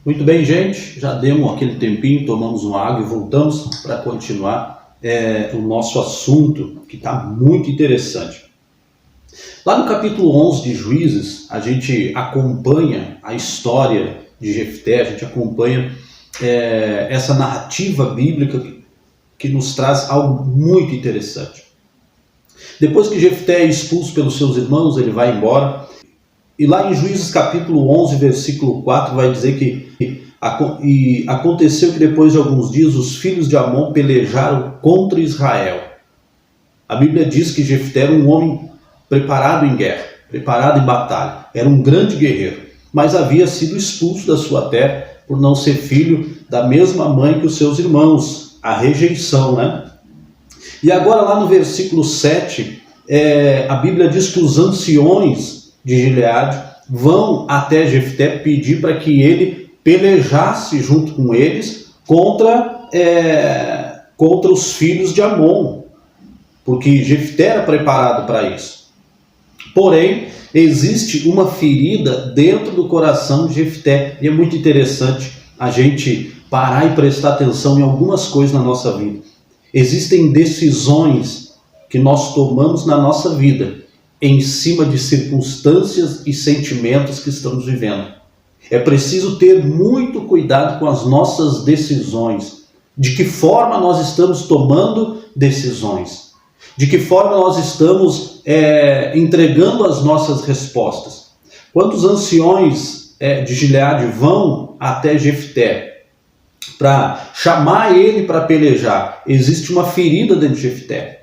Muito bem, gente, já demos aquele tempinho, tomamos uma água e voltamos para continuar o nosso assunto, que está muito interessante. Lá no capítulo 11 de Juízes, a gente acompanha a história de Jefté, a gente acompanha essa narrativa bíblica que nos traz algo muito interessante. Depois que Jefté é expulso pelos seus irmãos, ele vai embora. E lá em Juízes capítulo 11, versículo 4, vai dizer que aconteceu que depois de alguns dias os filhos de Amon pelejaram contra Israel. A Bíblia diz que Jefté era um homem preparado em guerra, preparado em batalha. Era um grande guerreiro, mas havia sido expulso da sua terra por não ser filho da mesma mãe que os seus irmãos. A rejeição, né? E agora lá no versículo 7, a Bíblia diz que os anciões de Gileade vão até Jefté pedir para que ele pelejasse junto com eles contra os filhos de Amon, porque Jefté era preparado para isso. Porém, existe uma ferida dentro do coração de Jefté, e é muito interessante a gente parar e prestar atenção em algumas coisas na nossa vida. Existem decisões que nós tomamos na nossa vida em cima de circunstâncias e sentimentos que estamos vivendo. É preciso ter muito cuidado com as nossas decisões. De que forma nós estamos tomando decisões? De que forma nós estamos entregando as nossas respostas? Quando os anciões de Gileade vão até Jefté para chamar ele para pelejar, existe uma ferida dentro de Jefté.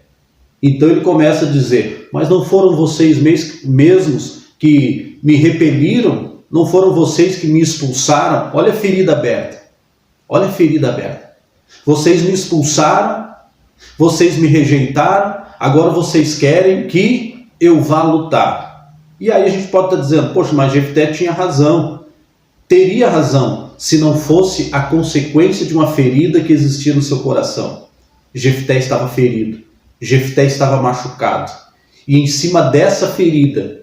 Então ele começa a dizer: mas não foram vocês mesmos que me repeliram? Não foram vocês que me expulsaram? Olha a ferida aberta. Olha a ferida aberta. Vocês me expulsaram, vocês me rejeitaram, agora vocês querem que eu vá lutar. E aí a gente pode estar dizendo: poxa, mas Jefté tinha razão. Teria razão se não fosse a consequência de uma ferida que existia no seu coração. Jefté estava ferido. Jefté estava machucado, e em cima dessa ferida,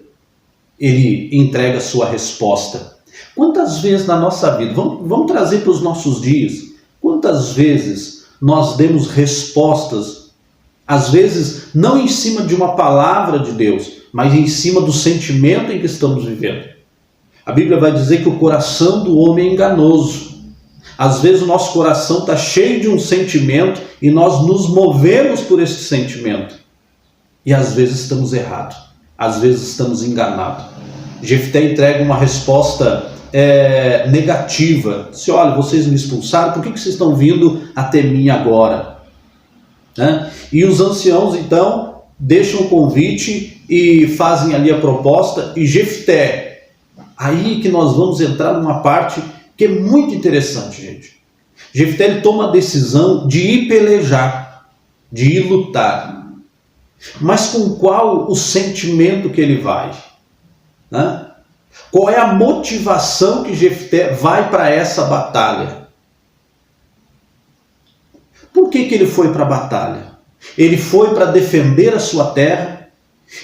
ele entrega a sua resposta. Quantas vezes na nossa vida, vamos trazer para os nossos dias, quantas vezes nós demos respostas, às vezes não em cima de uma palavra de Deus, mas em cima do sentimento em que estamos vivendo. A Bíblia vai dizer que o coração do homem é enganoso. Às vezes o nosso coração está cheio de um sentimento e nós nos movemos por esse sentimento. E às vezes estamos errados, às vezes estamos enganados. Jefté entrega uma resposta negativa. Diz: olha, vocês me expulsaram, por que vocês estão vindo até mim agora? E os anciãos então deixam o convite e fazem ali a proposta. E Jefté, aí que nós vamos entrar numa parte que é muito interessante, gente. Jefté ele toma a decisão de ir pelejar, de ir lutar. Mas com qual o sentimento que ele vai? Qual é a motivação que Jefté vai para essa batalha? Por que ele foi para a batalha? Ele foi para defender a sua terra?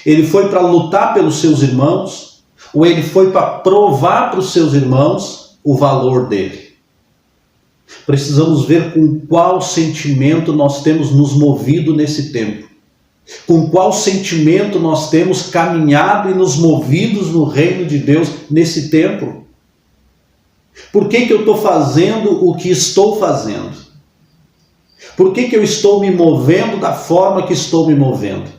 Ele foi para lutar pelos seus irmãos? Ou ele foi para provar para os seus irmãos o valor dele? Precisamos ver com qual sentimento nós temos nos movido nesse tempo. Com qual sentimento nós temos caminhado e nos movidos no reino de Deus nesse tempo. Por que eu estou fazendo o que estou fazendo? Por que eu estou me movendo da forma que estou me movendo?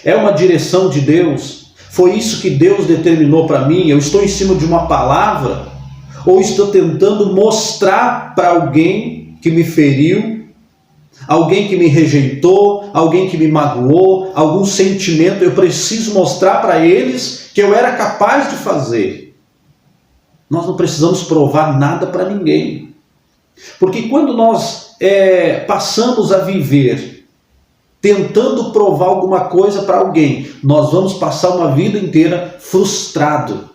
É uma direção de Deus? Foi isso que Deus determinou para mim? Eu estou em cima de uma palavra? Ou estou tentando mostrar para alguém que me feriu, alguém que me rejeitou, alguém que me magoou, algum sentimento? Eu preciso mostrar para eles que eu era capaz de fazer. Nós não precisamos provar nada para ninguém. Porque quando nós passamos a viver tentando provar alguma coisa para alguém, nós vamos passar uma vida inteira frustrado,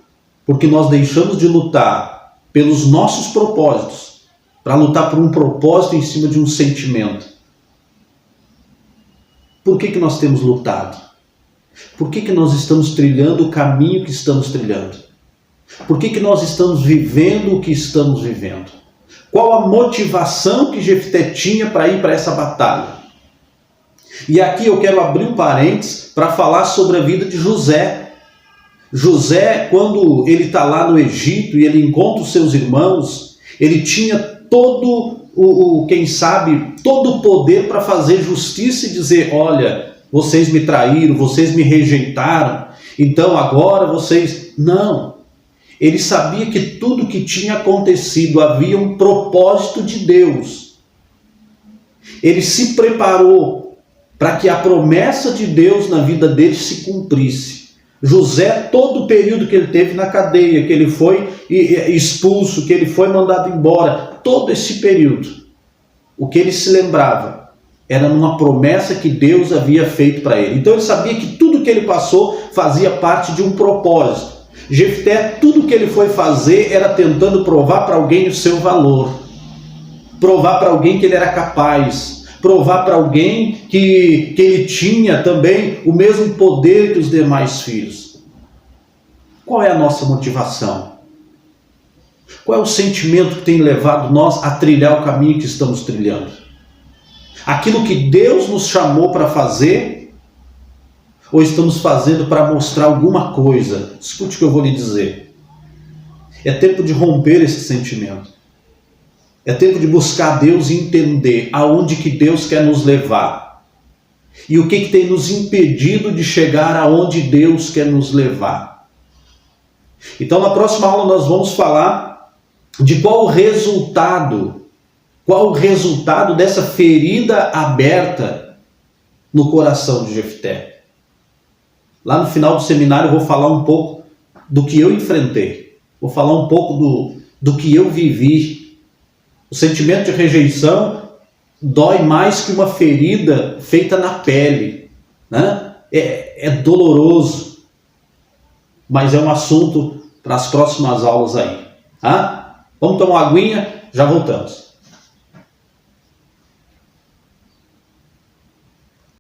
porque nós deixamos de lutar pelos nossos propósitos, para lutar por um propósito em cima de um sentimento. Por que nós temos lutado? Por que nós estamos trilhando o caminho que estamos trilhando? Por que nós estamos vivendo o que estamos vivendo? Qual a motivação que Jefté tinha para ir para essa batalha? E aqui eu quero abrir um parênteses para falar sobre a vida de José. José, quando ele está lá no Egito e ele encontra os seus irmãos, ele tinha todo todo o poder para fazer justiça e dizer: olha, vocês me traíram, vocês me rejeitaram, então agora vocês... Não. Ele sabia que tudo que tinha acontecido havia um propósito de Deus. Ele se preparou para que a promessa de Deus na vida dele se cumprisse. José, todo o período que ele teve na cadeia, que ele foi expulso, que ele foi mandado embora, todo esse período, o que ele se lembrava era numa promessa que Deus havia feito para ele. Então ele sabia que tudo que ele passou fazia parte de um propósito. Jefté, tudo que ele foi fazer era tentando provar para alguém o seu valor, provar para alguém que ele era capaz, provar para alguém que ele tinha também o mesmo poder que os demais filhos. Qual é a nossa motivação? Qual é o sentimento que tem levado nós a trilhar o caminho que estamos trilhando? Aquilo que Deus nos chamou para fazer, ou estamos fazendo para mostrar alguma coisa? Escute o que eu vou lhe dizer. É tempo de romper esse sentimento. É tempo de buscar Deus e entender aonde que Deus quer nos levar. E o que tem nos impedido de chegar aonde Deus quer nos levar. Então na próxima aula nós vamos falar de qual o resultado dessa ferida aberta no coração de Jefté. Lá no final do seminário eu vou falar um pouco do que eu enfrentei. Vou falar um pouco do que eu vivi. O sentimento de rejeição dói mais que uma ferida feita na pele, né? É doloroso. Mas é um assunto para as próximas aulas aí. Tá? Vamos tomar uma aguinha, já voltamos.